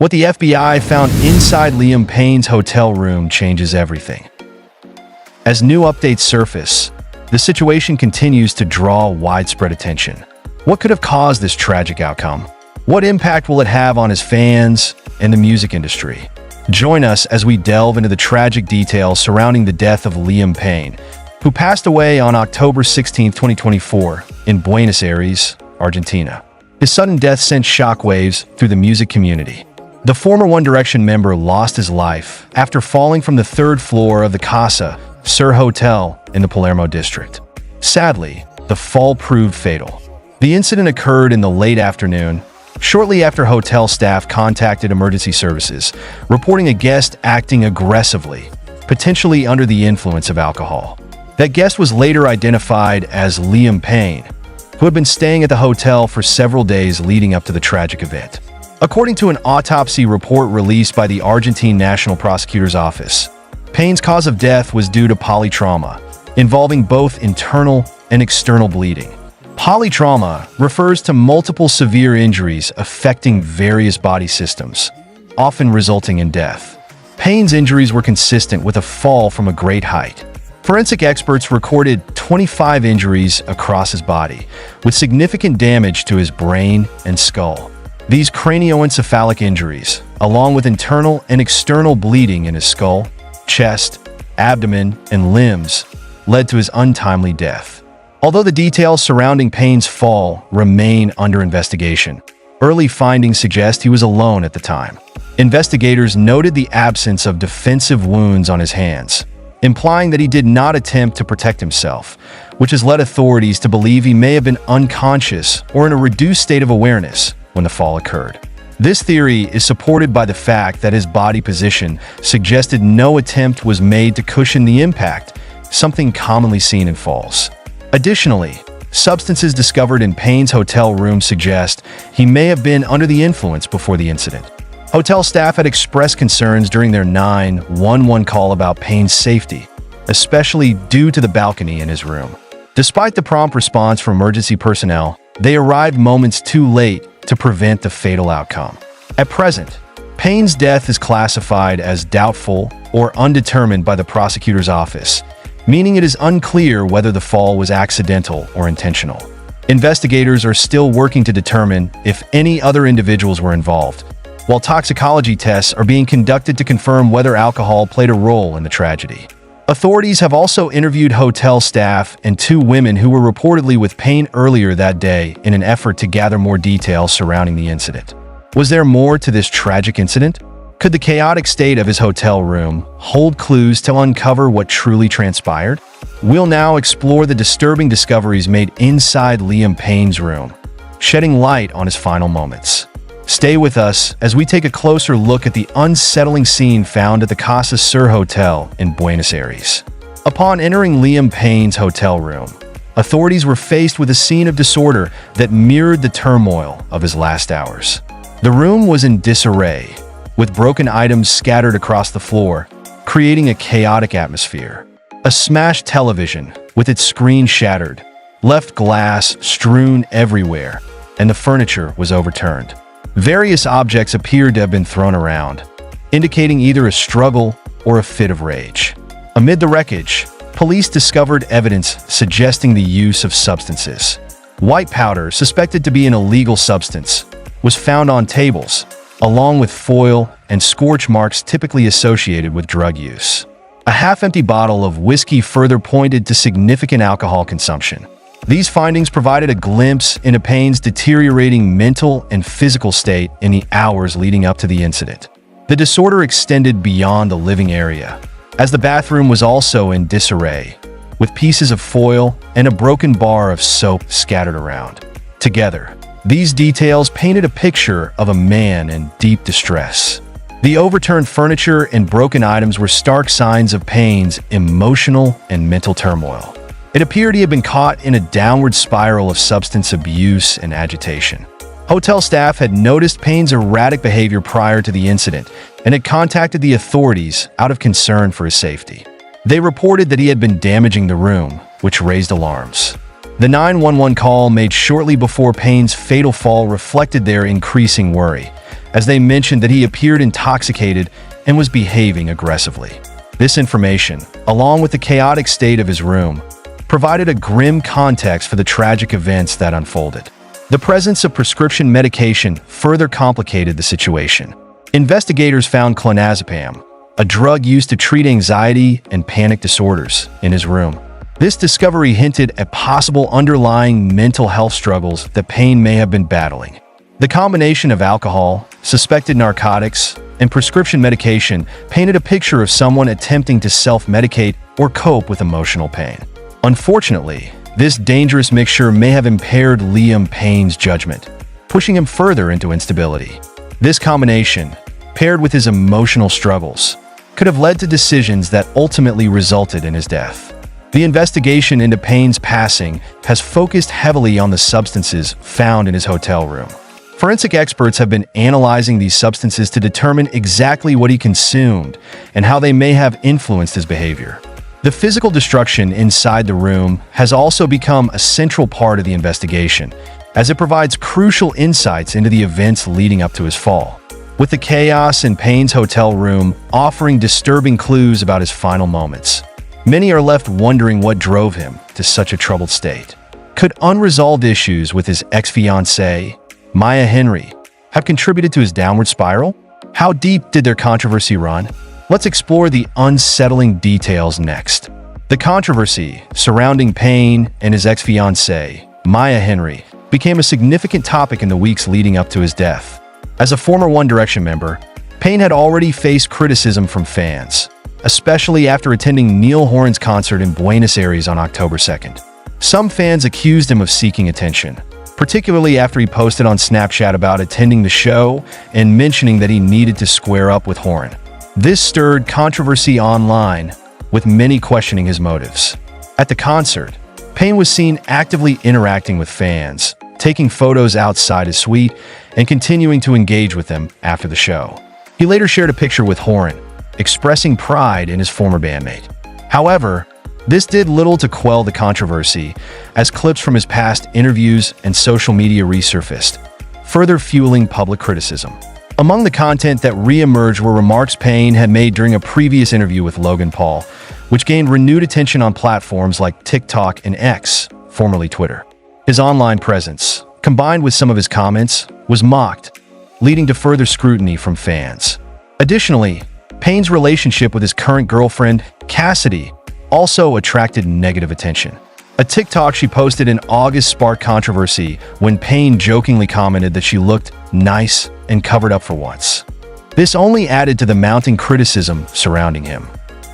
What the FBI found inside Liam Payne's hotel room changes everything. As new updates surface, the situation continues to draw widespread attention. What could have caused this tragic outcome? What impact will it have on his fans and the music industry? Join us as we delve into the tragic details surrounding the death of Liam Payne, who passed away on October 16, 2024, in Buenos Aires, Argentina. His sudden death sent shockwaves through the music community. The former One Direction member lost his life after falling from the third floor of the Casa Sur Hotel in the Palermo district. Sadly, the fall proved fatal. The incident occurred in the late afternoon, shortly after hotel staff contacted emergency services, reporting a guest acting aggressively, potentially under the influence of alcohol. That guest was later identified as Liam Payne, who had been staying at the hotel for several days leading up to the tragic event. According to an autopsy report released by the Argentine National Prosecutor's Office, Payne's cause of death was due to polytrauma, involving both internal and external bleeding. Polytrauma refers to multiple severe injuries affecting various body systems, often resulting in death. Payne's injuries were consistent with a fall from a great height. Forensic experts recorded 25 injuries across his body, with significant damage to his brain and skull. These cranioencephalic injuries, along with internal and external bleeding in his skull, chest, abdomen, and limbs, led to his untimely death. Although the details surrounding Payne's fall remain under investigation, early findings suggest he was alone at the time. Investigators noted the absence of defensive wounds on his hands, implying that he did not attempt to protect himself, which has led authorities to believe he may have been unconscious or in a reduced state of awareness when the fall occurred. This theory is supported by the fact that his body position suggested no attempt was made to cushion the impact, something commonly seen in falls. Additionally, substances discovered in Payne's hotel room suggest he may have been under the influence before the incident. Hotel staff had expressed concerns during their 911 call about Payne's safety, especially due to the balcony in his room. Despite the prompt response from emergency personnel, they arrived moments too late to prevent the fatal outcome. At present, Payne's death is classified as doubtful or undetermined by the prosecutor's office, meaning it is unclear whether the fall was accidental or intentional. Investigators are still working to determine if any other individuals were involved, while toxicology tests are being conducted to confirm whether alcohol played a role in the tragedy. Authorities have also interviewed hotel staff and two women who were reportedly with Payne earlier that day in an effort to gather more details surrounding the incident. Was there more to this tragic incident? Could the chaotic state of his hotel room hold clues to uncover what truly transpired? We'll now explore the disturbing discoveries made inside Liam Payne's room, shedding light on his final moments. Stay with us as we take a closer look at the unsettling scene found at the Casa Sur Hotel in Buenos Aires. Upon entering Liam Payne's hotel room, authorities were faced with a scene of disorder that mirrored the turmoil of his last hours. The room was in disarray, with broken items scattered across the floor, creating a chaotic atmosphere. A smashed television, with its screen shattered, left glass strewn everywhere, and the furniture was overturned. Various objects appeared to have been thrown around, indicating either a struggle or a fit of rage. Amid the wreckage, police discovered evidence suggesting the use of substances. White powder, suspected to be an illegal substance, was found on tables, along with foil and scorch marks typically associated with drug use. A half-empty bottle of whiskey further pointed to significant alcohol consumption. These findings provided a glimpse into Payne's deteriorating mental and physical state in the hours leading up to the incident. The disorder extended beyond the living area, as the bathroom was also in disarray, with pieces of foil and a broken bar of soap scattered around. Together, these details painted a picture of a man in deep distress. The overturned furniture and broken items were stark signs of Payne's emotional and mental turmoil. It appeared he had been caught in a downward spiral of substance abuse and agitation. Hotel staff had noticed Payne's erratic behavior prior to the incident and had contacted the authorities out of concern for his safety. They reported that he had been damaging the room, which raised alarms. The 911 call made shortly before Payne's fatal fall reflected their increasing worry, as they mentioned that he appeared intoxicated and was behaving aggressively. This information, along with the chaotic state of his room, provided a grim context for the tragic events that unfolded. The presence of prescription medication further complicated the situation. Investigators found clonazepam, a drug used to treat anxiety and panic disorders, in his room. This discovery hinted at possible underlying mental health struggles that Payne may have been battling. The combination of alcohol, suspected narcotics, and prescription medication painted a picture of someone attempting to self-medicate or cope with emotional pain. Unfortunately, this dangerous mixture may have impaired Liam Payne's judgment, pushing him further into instability. This combination, paired with his emotional struggles, could have led to decisions that ultimately resulted in his death. The investigation into Payne's passing has focused heavily on the substances found in his hotel room. Forensic experts have been analyzing these substances to determine exactly what he consumed and how they may have influenced his behavior. The physical destruction inside the room has also become a central part of the investigation, as it provides crucial insights into the events leading up to his fall. With the chaos in Payne's hotel room offering disturbing clues about his final moments, many are left wondering what drove him to such a troubled state. Could unresolved issues with his ex-fiancée, Maya Henry, have contributed to his downward spiral? How deep did their controversy run? Let's explore the unsettling details next. The controversy surrounding Payne and his ex-fiancée, Maya Henry, became a significant topic in the weeks leading up to his death. As a former One Direction member, Payne had already faced criticism from fans, especially after attending Neil Horan's concert in Buenos Aires on October 2nd. Some fans accused him of seeking attention, particularly after he posted on Snapchat about attending the show and mentioning that he needed to square up with Horan. This stirred controversy online, with many questioning his motives. At the concert, Payne was seen actively interacting with fans, taking photos outside his suite, and continuing to engage with them after the show. He later shared a picture with Horan, expressing pride in his former bandmate. However, this did little to quell the controversy, as clips from his past interviews and social media resurfaced, further fueling public criticism. Among the content that re-emerged were remarks Payne had made during a previous interview with Logan Paul, which gained renewed attention on platforms like TikTok and X, formerly Twitter. His online presence, combined with some of his comments, was mocked, leading to further scrutiny from fans. Additionally, Payne's relationship with his current girlfriend, Cassidy, also attracted negative attention. A TikTok she posted in August sparked controversy when Payne jokingly commented that she looked nice and covered up for once. This only added to the mounting criticism surrounding him.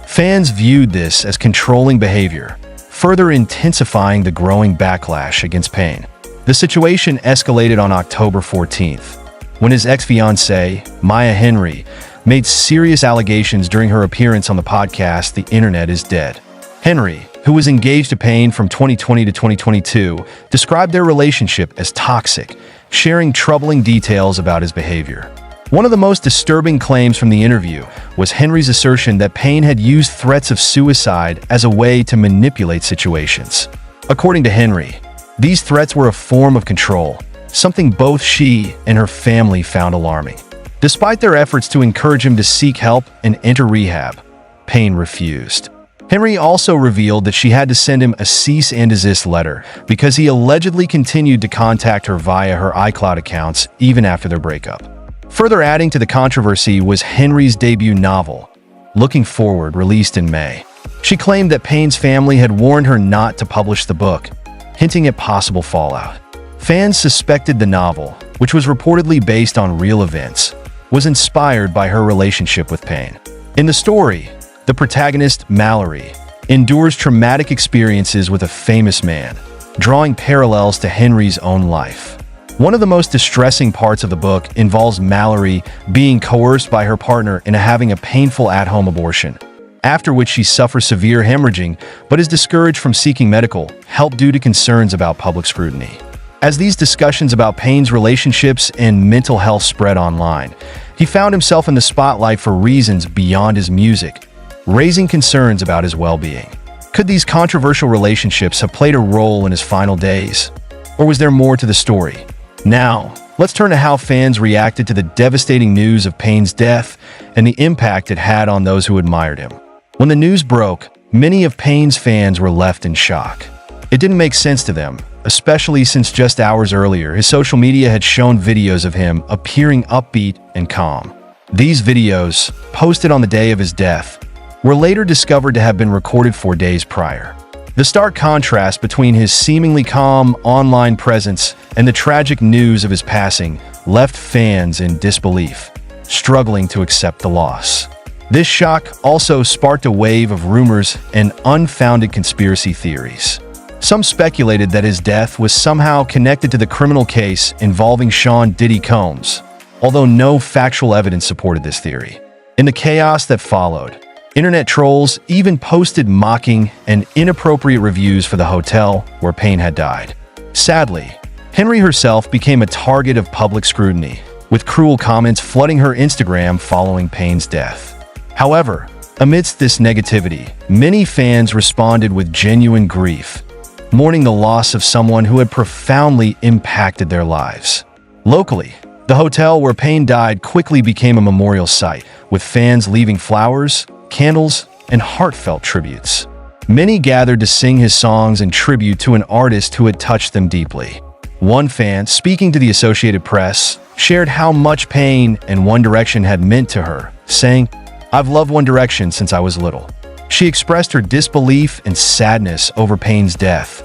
Fans viewed this as controlling behavior, further intensifying the growing backlash against Payne. The situation escalated on October 14th, when his ex-fiancée, Maya Henry, made serious allegations during her appearance on the podcast The Internet is Dead. Henry, who was engaged to Payne from 2020 to 2022, described their relationship as toxic, sharing troubling details about his behavior. One of the most disturbing claims from the interview was Henry's assertion that Payne had used threats of suicide as a way to manipulate situations. According to Henry, these threats were a form of control, something both she and her family found alarming. Despite their efforts to encourage him to seek help and enter rehab, Payne refused. Henry also revealed that she had to send him a cease and desist letter because he allegedly continued to contact her via her iCloud accounts even after their breakup. Further adding to the controversy was Henry's debut novel, Looking Forward, released in May. She claimed that Payne's family had warned her not to publish the book, hinting at possible fallout. Fans suspected the novel, which was reportedly based on real events, was inspired by her relationship with Payne. In the story, the protagonist, Mallory, endures traumatic experiences with a famous man, drawing parallels to Henry's own life. One of the most distressing parts of the book involves Mallory being coerced by her partner into having a painful at-home abortion, after which she suffers severe hemorrhaging but is discouraged from seeking medical help due to concerns about public scrutiny. As these discussions about Payne's relationships and mental health spread online, he found himself in the spotlight for reasons beyond his music, raising concerns about his well-being. Could these controversial relationships have played a role in his final days? Or was there more to the story? Now, let's turn to how fans reacted to the devastating news of Payne's death and the impact it had on those who admired him. When the news broke, many of Payne's fans were left in shock. It didn't make sense to them, especially since just hours earlier, his social media had shown videos of him appearing upbeat and calm. These videos, posted on the day of his death, were later discovered to have been recorded 4 days prior. The stark contrast between his seemingly calm online presence and the tragic news of his passing left fans in disbelief, struggling to accept the loss. This shock also sparked a wave of rumors and unfounded conspiracy theories. Some speculated that his death was somehow connected to the criminal case involving Sean "Diddy" Combs, although no factual evidence supported this theory. In the chaos that followed, internet trolls even posted mocking and inappropriate reviews for the hotel where Payne had died. Sadly, Henry herself became a target of public scrutiny, with cruel comments flooding her Instagram following Payne's death. However, amidst this negativity, many fans responded with genuine grief, mourning the loss of someone who had profoundly impacted their lives. Locally, the hotel where Payne died quickly became a memorial site, with fans leaving flowers, candles, and heartfelt tributes. Many gathered to sing his songs in tribute to an artist who had touched them deeply. One fan, speaking to the Associated Press, shared how much Payne and One Direction had meant to her, saying, "I've loved One Direction since I was little." She expressed her disbelief and sadness over Payne's death,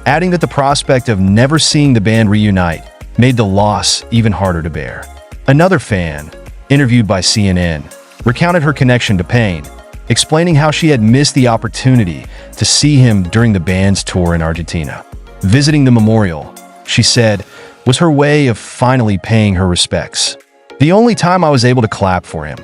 adding that the prospect of never seeing the band reunite made the loss even harder to bear. Another fan, interviewed by CNN, recounted her connection to Payne, explaining how she had missed the opportunity to see him during the band's tour in Argentina. Visiting the memorial, she said, was her way of finally paying her respects. "The only time I was able to clap for him,"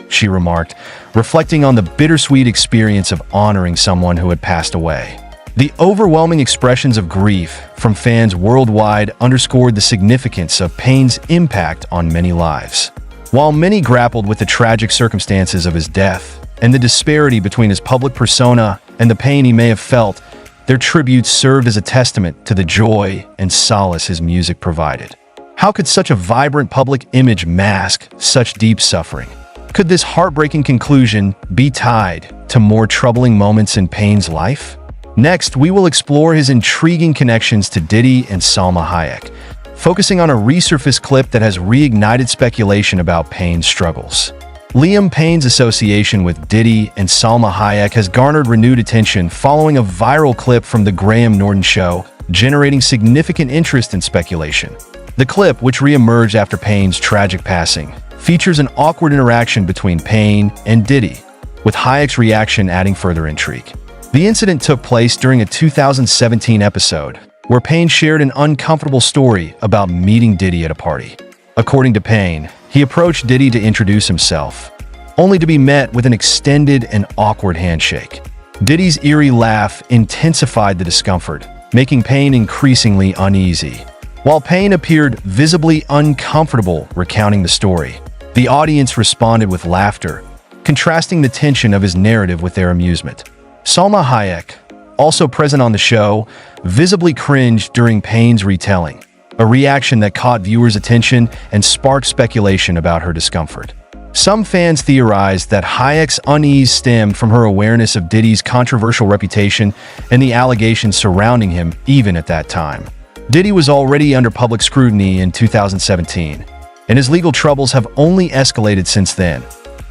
she remarked, reflecting on the bittersweet experience of honoring someone who had passed away. The overwhelming expressions of grief from fans worldwide underscored the significance of Payne's impact on many lives. While many grappled with the tragic circumstances of his death and the disparity between his public persona and the pain he may have felt, their tributes served as a testament to the joy and solace his music provided. How could such a vibrant public image mask such deep suffering? Could this heartbreaking conclusion be tied to more troubling moments in Payne's life? Next, we will explore his intriguing connections to Diddy and Salma Hayek, focusing on a resurfaced clip that has reignited speculation about Payne's struggles. Liam Payne's association with Diddy and Salma Hayek has garnered renewed attention following a viral clip from The Graham Norton Show, generating significant interest and speculation. The clip, which re-emerged after Payne's tragic passing, features an awkward interaction between Payne and Diddy, with Hayek's reaction adding further intrigue. The incident took place during a 2017 episode, where Payne shared an uncomfortable story about meeting Diddy at a party. According to Payne, he approached Diddy to introduce himself, only to be met with an extended and awkward handshake. Diddy's eerie laugh intensified the discomfort, making Payne increasingly uneasy. While Payne appeared visibly uncomfortable recounting the story, the audience responded with laughter, contrasting the tension of his narrative with their amusement. Salma Hayek, also present on the show, visibly cringed during Payne's retelling, a reaction that caught viewers' attention and sparked speculation about her discomfort. Some fans theorized that Hayek's unease stemmed from her awareness of Diddy's controversial reputation and the allegations surrounding him even at that time. Diddy was already under public scrutiny in 2017, and his legal troubles have only escalated since then,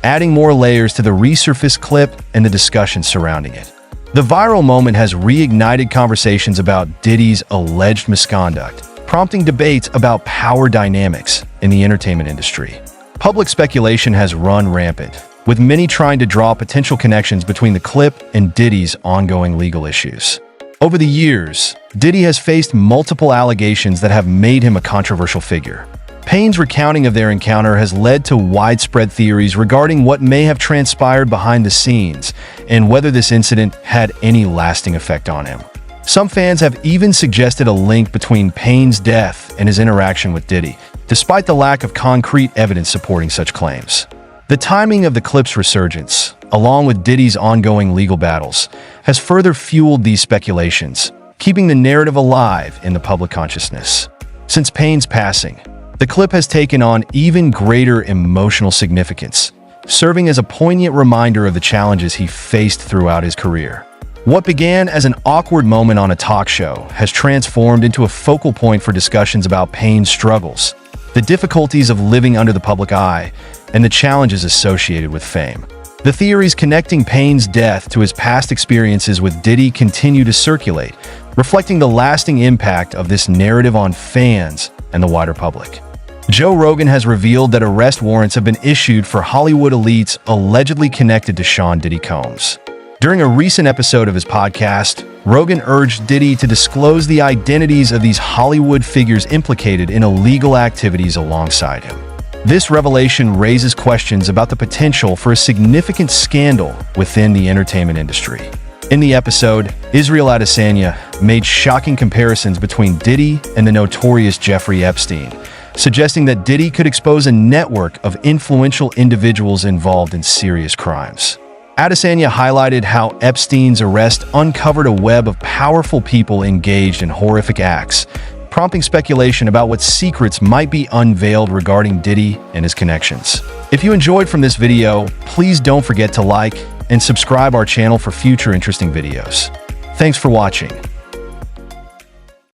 adding more layers to the resurfaced clip and the discussion surrounding it. The viral moment has reignited conversations about Diddy's alleged misconduct, prompting debates about power dynamics in the entertainment industry. Public speculation has run rampant, with many trying to draw potential connections between the clip and Diddy's ongoing legal issues. Over the years, Diddy has faced multiple allegations that have made him a controversial figure. Payne's recounting of their encounter has led to widespread theories regarding what may have transpired behind the scenes and whether this incident had any lasting effect on him. Some fans have even suggested a link between Payne's death and his interaction with Diddy, despite the lack of concrete evidence supporting such claims. The timing of the clip's resurgence, along with Diddy's ongoing legal battles, has further fueled these speculations, keeping the narrative alive in the public consciousness. Since Payne's passing, The clip has taken on even greater emotional significance, serving as a poignant reminder of the challenges he faced throughout his career. What began as an awkward moment on a talk show has transformed into a focal point for discussions about Payne's struggles, the difficulties of living under the public eye, and the challenges associated with fame. The theories connecting Payne's death to his past experiences with Diddy continue to circulate, reflecting the lasting impact of this narrative on fans and the wider public. Joe Rogan has revealed that arrest warrants have been issued for Hollywood elites allegedly connected to Sean Diddy Combs. During a recent episode of his podcast, Rogan urged Diddy to disclose the identities of these Hollywood figures implicated in illegal activities alongside him. This revelation raises questions about the potential for a significant scandal within the entertainment industry. In the episode, Israel Adesanya made shocking comparisons between Diddy and the notorious Jeffrey Epstein, suggesting that Diddy could expose a network of influential individuals involved in serious crimes. Adesanya highlighted how Epstein's arrest uncovered a web of powerful people engaged in horrific acts, prompting speculation about what secrets might be unveiled regarding Diddy and his connections. If you enjoyed from this video, please don't forget to like and subscribe our channel for future interesting videos. Thanks for watching.